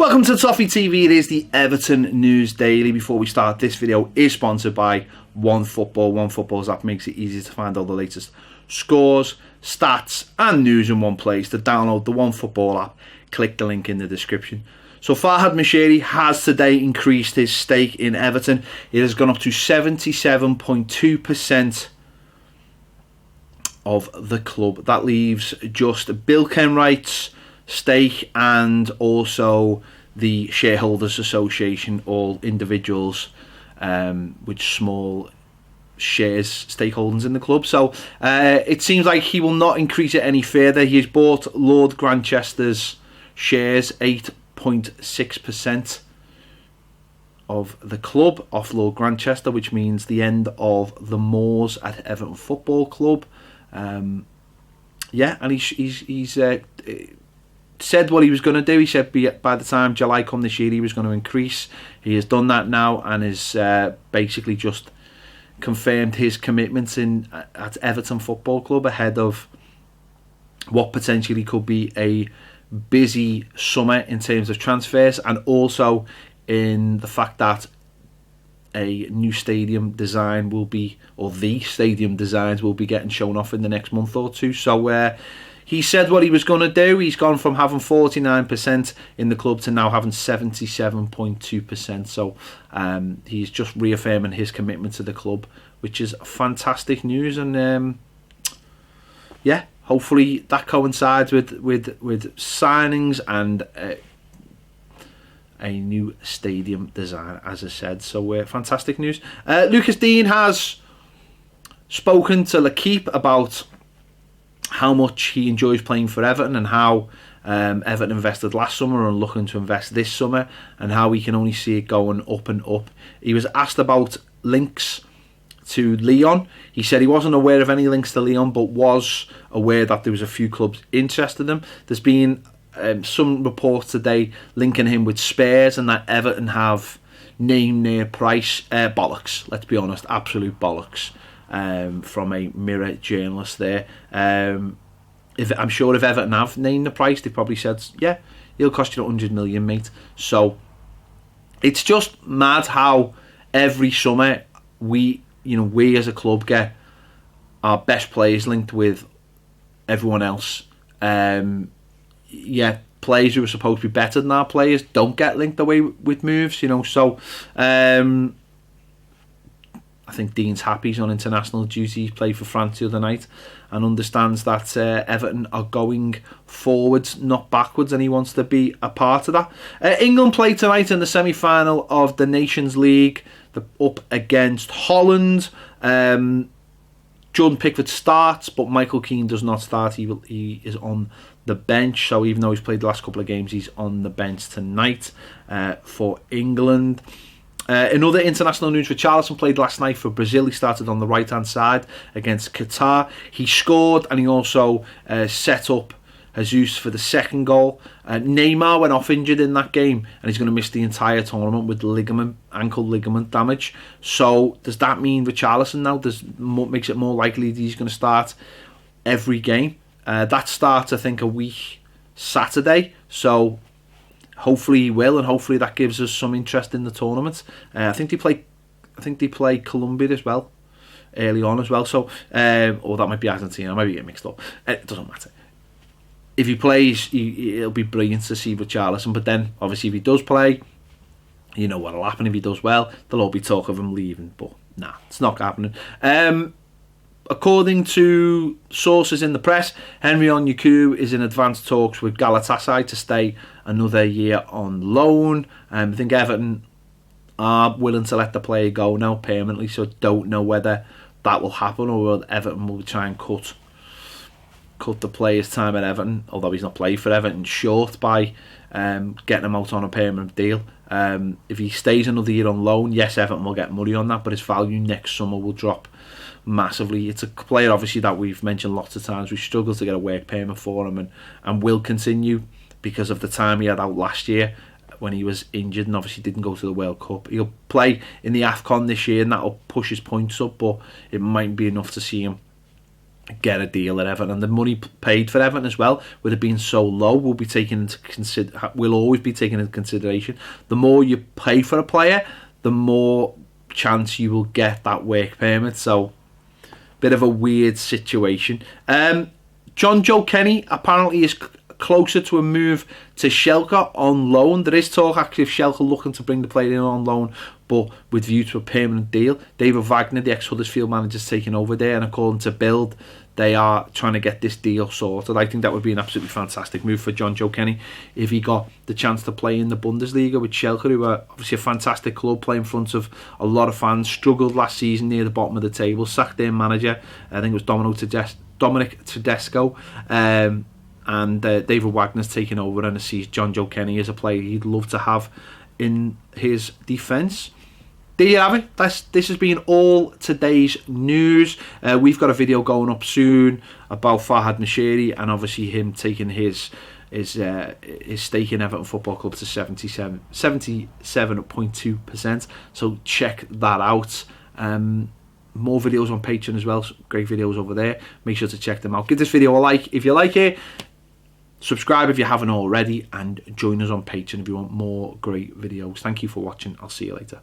Welcome to Toffee TV. It is the Everton News Daily. Before we start, this video is sponsored by OneFootball. OneFootball's app makes it easy to find all the latest scores, stats and news in one place. To download the OneFootball app, click the link in the description. So Farhad Moshiri has today increased his stake in Everton. It has gone up to 77.2% of the club. That leaves just Bill Kenwright's stake and also the shareholders association, all individuals with small shares, stakeholdings in the club. So it seems like he will not increase it any further. He has bought Lord Granchester's shares, 8.6% of the club off Lord Granchester, which means the end of the Moors at Everton Football Club. Yeah, and he's said what he was going to do. He said by the time July come this year he was going to increase. He has done that now and is basically just confirmed his commitments at Everton Football Club ahead of what potentially could be a busy summer in terms of transfers, and also in the fact that a new stadium design will be, or the stadium designs will be getting shown off in the next month or two. So he said what he was going to do. He's gone from having 49% in the club to now having 77.2%. So he's just reaffirming his commitment to the club, which is fantastic news. And yeah, hopefully that coincides with signings and a new stadium design, as I said. So fantastic news. Lucas Dean has spoken to L'Equipe about how much he enjoys playing for Everton and how Everton invested last summer and looking to invest this summer, and how we can only see it going up and up. He was asked about links to Lyon. He said he wasn't aware of any links to Lyon, but was aware that there was a few clubs interested in him. There's been some reports today linking him with Spurs, and that Everton have named their price. Bollocks, let's be honest, absolute bollocks. From a Mirror journalist there. I'm sure if Everton have named the price, they probably said, yeah, he'll cost you 100 million, mate. So it's just mad how every summer we as a club get our best players linked with everyone else. Yeah, players who are supposed to be better than our players don't get linked away with moves, so I think Dean's happy. He's on international duty. He played for France the other night and understands that Everton are going forwards, not backwards, and he wants to be a part of that. England play tonight in the semi-final of the Nations League. They're up against Holland. Jordan Pickford starts, but Michael Keane does not start. He is on the bench. So even though he's played the last couple of games, he's on the bench tonight for England. In other international news, Richarlison played last night for Brazil. He started on the right-hand side against Qatar. He scored, and he also set up Jesus for the second goal. Neymar went off injured in that game, and he's going to miss the entire tournament with ankle ligament damage. So does that mean Richarlison now makes it more likely that he's going to start every game? That starts, I think, a week Saturday. So hopefully he will, and hopefully that gives us some interest in the tournament. I think they play Colombia as well, early on as well. So, or that might be Argentina. I might be getting mixed up. It doesn't matter. If he plays, it'll be brilliant to see Richarlison. But then, obviously, if he does play, you know what'll happen. If he does well, there'll all be talk of him leaving. But nah, it's not happening. According to sources in the press, Henry Onyekuru is in advanced talks with Galatasaray to stay another year on loan. I think Everton are willing to let the player go now permanently, so don't know whether that will happen or whether Everton will try and cut the player's time at Everton, although he's not played for Everton, short by getting him out on a permanent deal. If he stays another year on loan, yes, Everton will get money on that, but his value next summer will drop massively. It's a player, obviously, that we've mentioned lots of times. We struggled to get a work permit for him, and will continue because of the time he had out last year when he was injured and obviously didn't go to the World Cup. He'll play in the AFCON this year, and that'll push his points up, but it might be enough to see him get a deal at Everton, and the money paid for Everton as well, with it being so low, will always be taken into consideration. The more you pay for a player, the more chance you will get that work permit. So, bit of a weird situation. John Joe Kenny apparently is closer to a move to Schalke on loan. There is talk actually of Schalke looking to bring the player in on loan, but with view to a permanent deal. David Wagner, the ex-Huddersfield manager, is taking over there, and according to Bild, they are trying to get this deal sorted. I think that would be an absolutely fantastic move for John Joe Kenny if he got the chance to play in the Bundesliga with Schalke, who are obviously a fantastic club, playing in front of a lot of fans. Struggled last season near the bottom of the table, sacked their manager, I think it was Dominic Tedesco, and David Wagner's taking over, and sees John Joe Kenny as a player he'd love to have in his defence. There you have it. This has been all today's news. We've got a video going up soon about Farhad Moshiri, and obviously him taking his stake in Everton Football Club to 77.2%. So check that out. More videos on Patreon as well. Great videos over there. Make sure to check them out. Give this video a like if you like it. Subscribe if you haven't already, and join us on Patreon if you want more great videos. Thank you for watching. I'll see you later.